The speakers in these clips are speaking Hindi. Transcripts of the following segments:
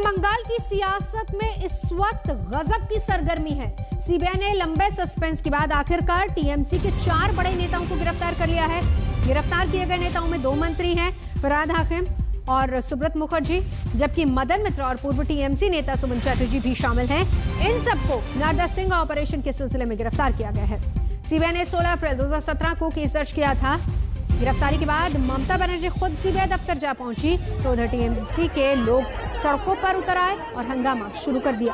बंगाल की सियासत में इस वक्त गजब की सरगर्मी है। सीबीआई ने लंबे सस्पेंस के बाद आखिरकार टीएमसी के 4 बड़े नेताओं को गिरफ्तार कर लिया है। गिरफ्तार किए गए नेताओं में 2 मंत्री हैं, फरहाद हाकिम और सुब्रत मुखर्जी, जबकि मदन मित्रा और पूर्व टीएमसी नेता सुमन चैटर्जी भी शामिल हैं। इन सबको नारदा स्टिंग ऑपरेशन के सिलसिले में गिरफ्तार किया गया है। सीबीआई ने 16 अप्रैल 2017 को केस दर्ज किया था। गिरफ्तारी के बाद ममता बनर्जी खुद सीबीआई दफ्तर जा पहुंची तो उधर टीएमसी के लोग सड़कों पर उतर आए और हंगामा शुरू कर दिया।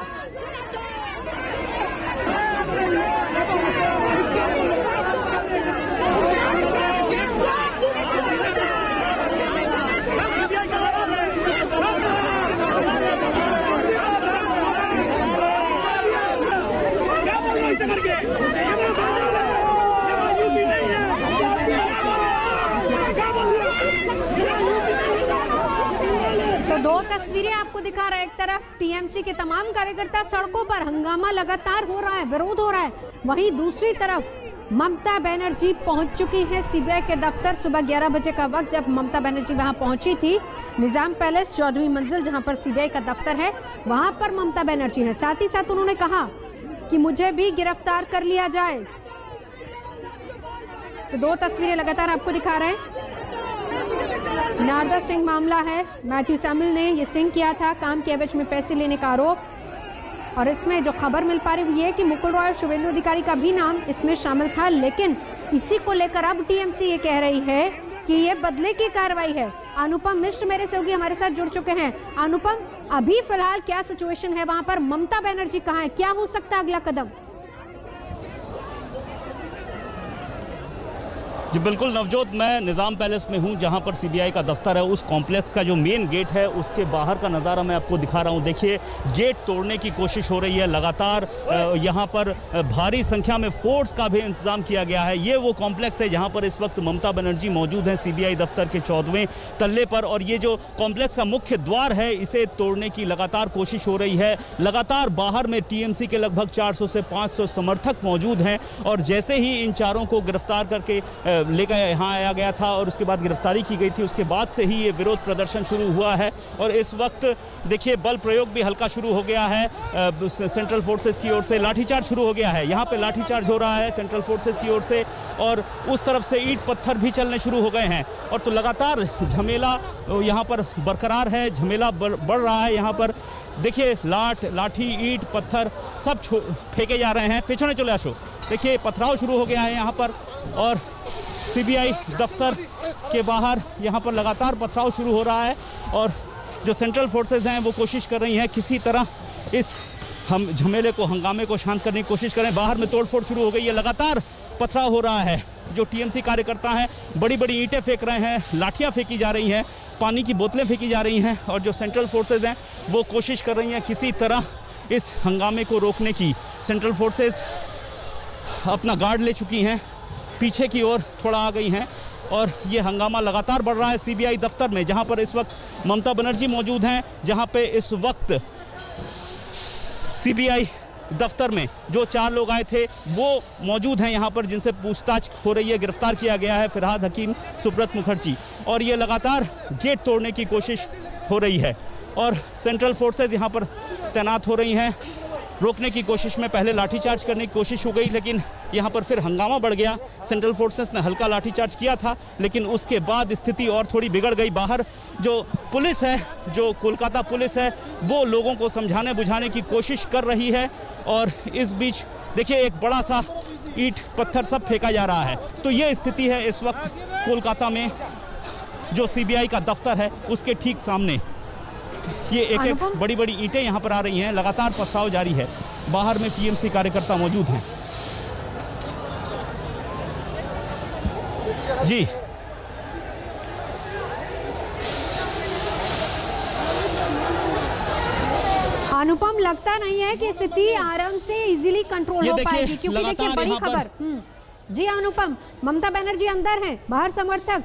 तो 2 तस्वीरें आपको दिखा रहा है। एक तरफ टीएमसी के तमाम कार्यकर्ता सड़कों पर, हंगामा लगातार हो रहा है, विरोध हो रहा है। वहीं दूसरी तरफ ममता बनर्जी पहुंच चुकी है सीबीआई के दफ्तर। सुबह 11 बजे का वक्त जब ममता बनर्जी वहां पहुंची थी, निजाम पैलेस 14वीं मंजिल जहां पर सीबीआई का दफ्तर है, वहां पर ममता बनर्जी है। साथ ही साथ उन्होंने कहा कि मुझे भी गिरफ्तार कर लिया जाए। तो 2 तस्वीरें लगातार आपको दिखा रहे हैं। नारदा स्टिंग मामला है। मैथ्यू सैमुअल ने ये स्टिंग किया था, काम के एवज में पैसे लेने का आरोप। और इसमें जो खबर मिल पा रही है कि मुकुल रॉय और शुभेंदु अधिकारी का भी नाम इसमें शामिल था। लेकिन इसी को लेकर अब टीएमसी ये कह रही है कि ये बदले की कार्रवाई है। अनुपम मिश्र मेरे सहयोगी हमारे साथ जुड़ चुके हैं। अनुपम, अभी फिलहाल क्या सिचुएशन है वहां पर? ममता बनर्जी कहाँ है? क्या हो सकता है अगला कदम? जी बिल्कुल नवजोत, मैं निज़ाम पैलेस में हूं जहां पर सीबीआई का दफ्तर है। उस कॉम्प्लेक्स का जो मेन गेट है उसके बाहर का नज़ारा मैं आपको दिखा रहा हूं। देखिए, गेट तोड़ने की कोशिश हो रही है लगातार। यहां पर भारी संख्या में फोर्स का भी इंतजाम किया गया है। ये वो कॉम्प्लेक्स है जहां पर इस वक्त ममता बनर्जी मौजूद हैं, सीबीआई दफ्तर के 14वें तल्ले पर। और ये जो कॉम्प्लेक्स का मुख्य द्वार है, इसे तोड़ने की लगातार कोशिश हो रही है। लगातार बाहर में टीएमसी के लगभग 400 से 500 समर्थक मौजूद हैं। और जैसे ही इन चारों को गिरफ्तार करके लेकर यहाँ आया गया था और उसके बाद गिरफ्तारी की गई थी, उसके बाद से ही ये विरोध प्रदर्शन शुरू हुआ है। और इस वक्त देखिए, बल प्रयोग भी हल्का शुरू हो गया है। सेंट्रल फोर्सेस की ओर से लाठीचार्ज शुरू हो गया है। यहाँ पे लाठीचार्ज हो रहा है सेंट्रल फोर्सेस की ओर से, और उस तरफ से ईंट पत्थर भी चलने शुरू हो गए हैं। और तो लगातार झमेला यहाँ पर बरकरार है, झमेला बढ़ रहा है। यहाँ पर देखिए, लाठी, ईंट, पत्थर सब फेंके जा रहे हैं। पेछने चले आशो, देखिए पथराव शुरू हो गया है यहाँ पर। और सीबीआई दफ्तर के बाहर यहाँ पर लगातार पथराव शुरू हो रहा है। और जो सेंट्रल फोर्सेस हैं वो कोशिश कर रही हैं किसी तरह इस झमेले को, हंगामे को शांत करने की कोशिश करें। बाहर में तोड़फोड़ शुरू हो गई है, लगातार पथराव हो रहा है। जो टीएमसी कार्यकर्ता हैं बड़ी बड़ी ईंटें फेंक रहे हैं, लाठियाँ फेंकी जा रही हैं, पानी की बोतलें फेंकी जा रही हैं। और जो सेंट्रल फोर्सेज हैं वो कोशिश कर रही हैं किसी तरह इस हंगामे को रोकने की। सेंट्रल फोर्सेज अपना गार्ड ले चुकी हैं, पीछे की ओर थोड़ा आ गई हैं। और ये हंगामा लगातार बढ़ रहा है सीबीआई दफ्तर में, जहां पर इस वक्त ममता बनर्जी मौजूद हैं। जहां पे इस वक्त सीबीआई दफ्तर में जो 4 लोग आए थे वो मौजूद हैं यहाँ पर, जिनसे पूछताछ हो रही है। गिरफ्तार किया गया है फरहाद हाकिम, सुब्रत मुखर्जी। और ये लगातार गेट तोड़ने की कोशिश हो रही है। और सेंट्रल फोर्सेज यहाँ पर तैनात हो रही हैं। रोकने की कोशिश में पहले लाठीचार्ज करने की कोशिश हो गई, लेकिन यहाँ पर फिर हंगामा बढ़ गया। सेंट्रल फोर्सेस ने हल्का लाठीचार्ज किया था, लेकिन उसके बाद स्थिति और थोड़ी बिगड़ गई। बाहर जो पुलिस है, जो कोलकाता पुलिस है, वो लोगों को समझाने बुझाने की कोशिश कर रही है। और इस बीच देखिए, एक बड़ा सा ईंट पत्थर सब फेंका जा रहा है। तो ये स्थिति है इस वक्त कोलकाता में, जो सीबीआई का दफ्तर है उसके ठीक सामने। ये एक बड़ी बड़ी ईंटें यहाँ पर आ रही हैं, लगातार पथराव जारी है। बाहर में टीएमसी कार्यकर्ता मौजूद हैं। जी अनुपम, लगता नहीं है कि स्थिति आराम से इजीली कंट्रोल हो पाएगी, क्योंकि देखिए बड़ी खबर। जी अनुपम, ममता बनर्जी अंदर हैं, बाहर समर्थक।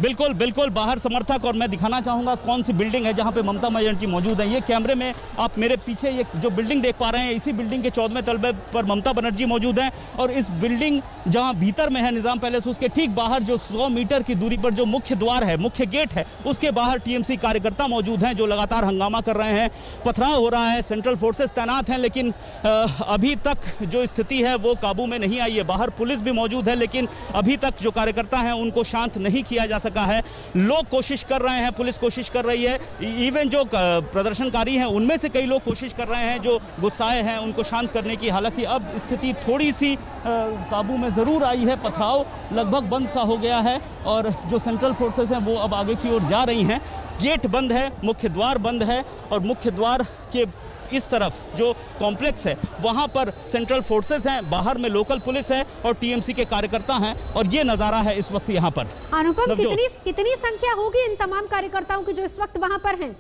बिल्कुल बिल्कुल बाहर समर्थक, और मैं दिखाना चाहूँगा कौन सी बिल्डिंग है जहाँ पे ममता बनर्जी मौजूद है। ये कैमरे में आप मेरे पीछे ये जो बिल्डिंग देख पा रहे हैं, इसी बिल्डिंग के 14वें तलबे पर ममता बनर्जी मौजूद हैं। और इस बिल्डिंग जहाँ भीतर में है निज़ाम पैलेस, उसके ठीक बाहर जो 100 मीटर की दूरी पर जो मुख्य द्वार है, मुख्य गेट है, उसके बाहर टीएमसी कार्यकर्ता मौजूद हैं जो लगातार हंगामा कर रहे हैं। पथराव हो रहा है, सेंट्रल फोर्सेस तैनात हैं, लेकिन अभी तक जो स्थिति है वो काबू में नहीं आई है। बाहर पुलिस भी मौजूद है, लेकिन अभी तक जो कार्यकर्ता हैं उनको शांत नहीं किया जा सका है। लोग कोशिश कर रहे हैं, पुलिस कोशिश कर रही है, इवन जो प्रदर्शनकारी हैं उनमें से कई लोग कोशिश कर रहे हैं जो गुस्साए हैं उनको शांत करने की। हालांकि अब स्थिति थोड़ी सी काबू में ज़रूर आई है। पथराव लगभग बंद सा हो गया है और जो सेंट्रल फोर्सेस हैं वो अब आगे की ओर जा रही हैं। गेट बंद है, मुख्य द्वार बंद है और मुख्य द्वार के इस तरफ जो कॉम्प्लेक्स है वहां पर सेंट्रल फोर्सेस हैं, बाहर में लोकल पुलिस है और टीएमसी के कार्यकर्ता हैं। और ये नज़ारा है इस वक्त यहाँ पर। अनुपम, कितनी संख्या होगी इन तमाम कार्यकर्ताओं की जो इस वक्त वहां पर हैं?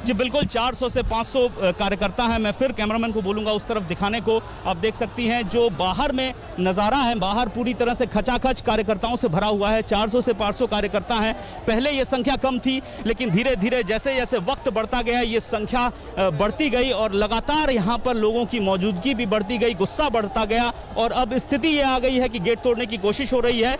जी बिल्कुल 400 से 500 कार्यकर्ता हैं। मैं फिर कैमरामैन को बोलूंगा उस तरफ दिखाने को। आप देख सकती हैं जो बाहर में नज़ारा है, बाहर पूरी तरह से खचाखच कार्यकर्ताओं से भरा हुआ है। 400 से 500 कार्यकर्ता हैं। पहले ये संख्या कम थी, लेकिन धीरे धीरे जैसे जैसे वक्त बढ़ता गया ये संख्या बढ़ती गई और लगातार यहाँ पर लोगों की मौजूदगी भी बढ़ती गई, गुस्सा बढ़ता गया और अब स्थिति ये आ गई है कि गेट तोड़ने की कोशिश हो रही है।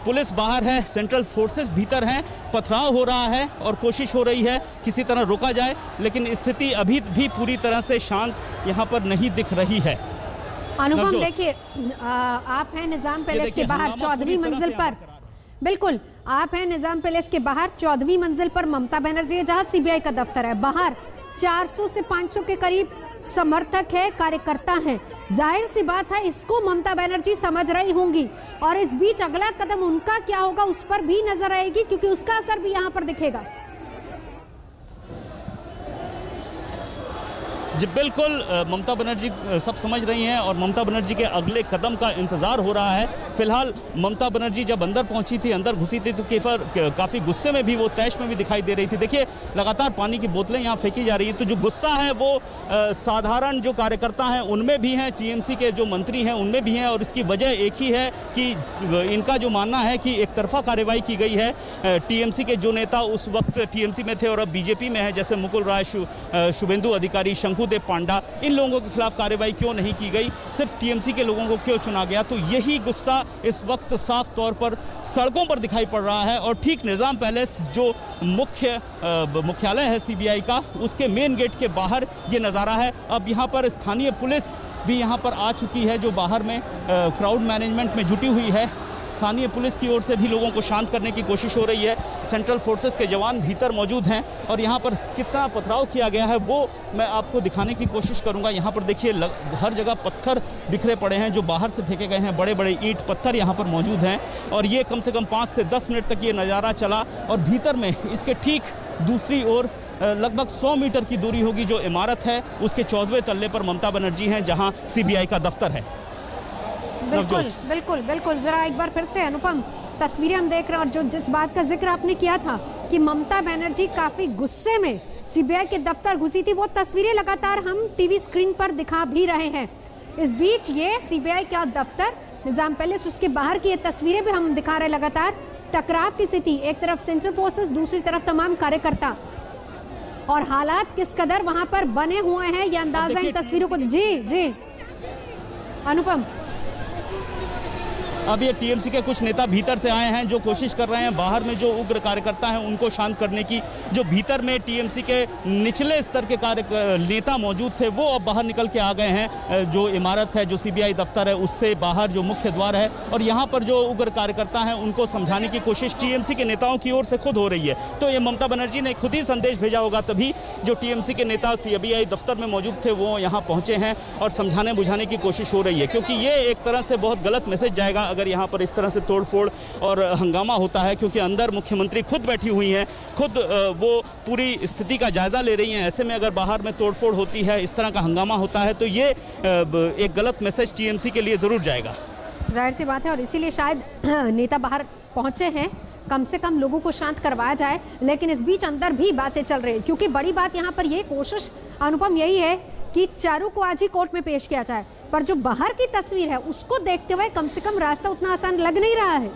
पुलिस बाहर है, सेंट्रल फोर्सेस भीतर हैं, पथराव हो रहा है और कोशिश हो रही है किसी तरह रोका जाए, लेकिन स्थिति अभी भी पूरी तरह से शांत यहाँ पर नहीं दिख रही है। अनुपम देखिए, आप हैं निजाम पैलेस के बाहर 14वीं मंजिल पर। बिल्कुल, आप हैं निजाम पैलेस के बाहर 14वीं मंजिल पर ममता बनर्जी है जहां सीबीआई का दफ्तर है। बाहर 400 से 500 के करीब समर्थक है, कार्यकर्ता हैं। जाहिर सी बात है इसको ममता बनर्जी समझ रही होंगी और इस बीच अगला कदम उनका क्या होगा उस पर भी नजर आएगी, क्योंकि उसका असर भी यहाँ पर दिखेगा। जी बिल्कुल, ममता बनर्जी सब समझ रही हैं और ममता बनर्जी के अगले कदम का इंतज़ार हो रहा है। फिलहाल ममता बनर्जी जब अंदर पहुंची थी, अंदर घुसी थी तो काफ़ी गुस्से में भी, वो तैश में भी दिखाई दे रही थी। देखिए लगातार पानी की बोतलें यहाँ फेंकी जा रही हैं, तो जो गुस्सा है वो साधारण जो कार्यकर्ता हैं उनमें भी हैं, टीएमसी के जो मंत्री हैं उनमें भी हैं। और इसकी वजह एक ही है कि इनका जो मानना है कि एक तरफा कार्रवाई की गई है। टीएमसी के जो नेता उस वक्त टीएमसी में थे और अब बीजेपी में है, जैसे मुकुल राय, शुभेंदु अधिकारी, शंकुदेव पांडा, इन लोगों के खिलाफ कार्रवाई क्यों नहीं की गई, सिर्फ टीएमसी के लोगों को क्यों चुना गया, तो यही गुस्सा इस वक्त साफ तौर पर सड़कों पर दिखाई पड़ रहा है। और ठीक निजाम पैलेस जो मुख्यालय है सीबीआई का, उसके मेन गेट के बाहर ये नज़ारा है। अब यहाँ पर स्थानीय पुलिस भी यहाँ पर आ चुकी है जो बाहर में क्राउड मैनेजमेंट में जुटी हुई है। स्थानीय पुलिस की ओर से भी लोगों को शांत करने की कोशिश हो रही है। सेंट्रल फोर्सेस के जवान भीतर मौजूद हैं और यहाँ पर कितना पथराव किया गया है वो मैं आपको दिखाने की कोशिश करूँगा। यहाँ पर देखिए हर जगह पत्थर बिखरे पड़े हैं जो बाहर से फेंके गए हैं, बड़े बड़े ईंट पत्थर यहाँ पर मौजूद हैं और ये कम से कम 5 से 10 मिनट तक ये नज़ारा चला। और भीतर में इसके ठीक दूसरी ओर लगभग 100 मीटर की दूरी होगी जो इमारत है, उसके 14वें तल्ले पर ममता बनर्जी हैं जहाँ सीबीआई का दफ्तर है। बिल्कुल बिल्कुल बिल्कुल, जरा एक बार फिर से अनुपम तस्वीरें हम देख रहे हैं और जो जिस बात का जिक्र आपने किया था कि ममता बनर्जी काफी गुस्से में सीबीआई के दफ्तर घुसी थी, वो तस्वीरें लगातार हम टीवी स्क्रीन पर दिखा भी रहे हैं। इस बीच ये सीबीआई का दफ्तर, निजाम पैलेस, उसके बाहर की ये तस्वीरें भी हम दिखा रहे हैं। लगातार टकराव की स्थिति, एक तरफ सेंट्रल फोर्सेस, दूसरी तरफ तमाम कार्यकर्ता, और हालात किस कदर वहां पर बने हुए हैं ये अंदाजा इन तस्वीरों को। जी अनुपम, अब ये टीएमसी के कुछ नेता भीतर से आए हैं जो कोशिश कर रहे हैं बाहर में जो उग्र कार्यकर्ता हैं उनको शांत करने की। जो भीतर में टीएमसी के निचले स्तर के नेता मौजूद थे वो अब बाहर निकल के आ गए हैं। जो इमारत है, जो सीबीआई दफ्तर है, उससे बाहर जो मुख्य द्वार है, और यहाँ पर जो उग्र कार्यकर्ता हैं उनको समझाने की कोशिश टीएमसी के नेताओं की ओर से खुद हो रही है। तो ये ममता बनर्जी ने खुद ही संदेश भेजा होगा, तभी जो टीएमसी के नेता सीबीआई दफ्तर में मौजूद थे वो यहाँ पहुँचे हैं और समझाने बुझाने की कोशिश हो रही है, क्योंकि ये एक तरह से बहुत गलत मैसेज जाएगा अगर यहाँ पर इस तरह से तोड़फोड़ और हंगामा होता है, क्योंकि अंदर मुख्यमंत्री खुद बैठी हुई हैं, खुद वो पूरी स्थिति का जायजा ले रही हैं। ऐसे में अगर बाहर में तोड़फोड़ होती है, इस तरह का हंगामा होता है, तो ये एक गलत मैसेज टीएमसी के लिए ज़रूर जाएगा। जाहिर सी बात है और इसीलिए शायद नेता बाहर पहुंचे हैं, कम से कम लोगों को शांत करवाया जाए। लेकिन इस बीच अंदर भी बातें चल रही है, क्योंकि बड़ी बात यहाँ पर ये कोशिश अनुपम यही है कि चारों को आज ही कोर्ट में पेश किया जाए, पर जो बाहर की तस्वीर है उसको देखते हुए कम से कम रास्ता उतना आसान लग नहीं रहा है।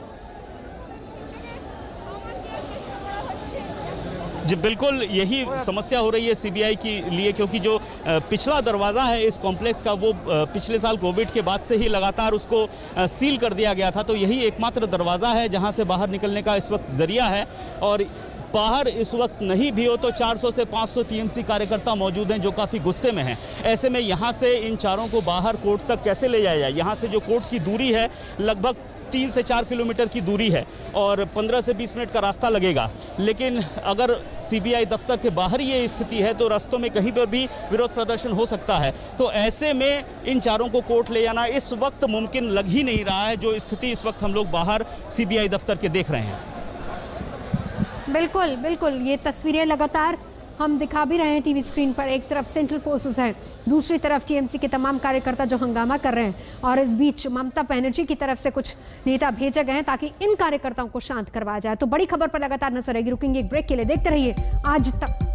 जी बिल्कुल, यही समस्या हो रही है सीबीआई के लिए, क्योंकि जो पिछला दरवाज़ा है इस कॉम्प्लेक्स का वो पिछले साल कोविड के बाद से ही लगातार उसको सील कर दिया गया था। तो यही एकमात्र दरवाज़ा है जहां से बाहर निकलने का इस वक्त जरिया है। और बाहर इस वक्त नहीं भी हो तो 400 से 500 टीएमसी कार्यकर्ता मौजूद हैं जो काफ़ी गुस्से में हैं। ऐसे में यहाँ से इन चारों को बाहर कोर्ट तक कैसे ले जाया जाए? यहाँ से जो कोर्ट की दूरी है लगभग 3 से 4 किलोमीटर की दूरी है और 15 से 20 मिनट का रास्ता लगेगा। लेकिन अगर सीबीआई दफ्तर के बाहर ये स्थिति है तो रास्तों में कहीं पर भी विरोध प्रदर्शन हो सकता है। तो ऐसे में इन चारों को कोर्ट ले जाना इस वक्त मुमकिन लग ही नहीं रहा है, जो स्थिति इस वक्त हम लोग बाहर सीबीआई दफ्तर के देख रहे हैं। बिल्कुल बिल्कुल, ये तस्वीरें लगातार हम दिखा भी रहे हैं टीवी स्क्रीन पर। एक तरफ सेंट्रल फोर्सेस हैं, दूसरी तरफ टीएमसी के तमाम कार्यकर्ता जो हंगामा कर रहे हैं, और इस बीच ममता बनर्जी की तरफ से कुछ नेता भेजे गए हैं ताकि इन कार्यकर्ताओं को शांत करवाया जाए। तो बड़ी खबर पर लगातार नजर रहेगी। रुकेंगे एक ब्रेक के लिए, देखते रहिए आज तक।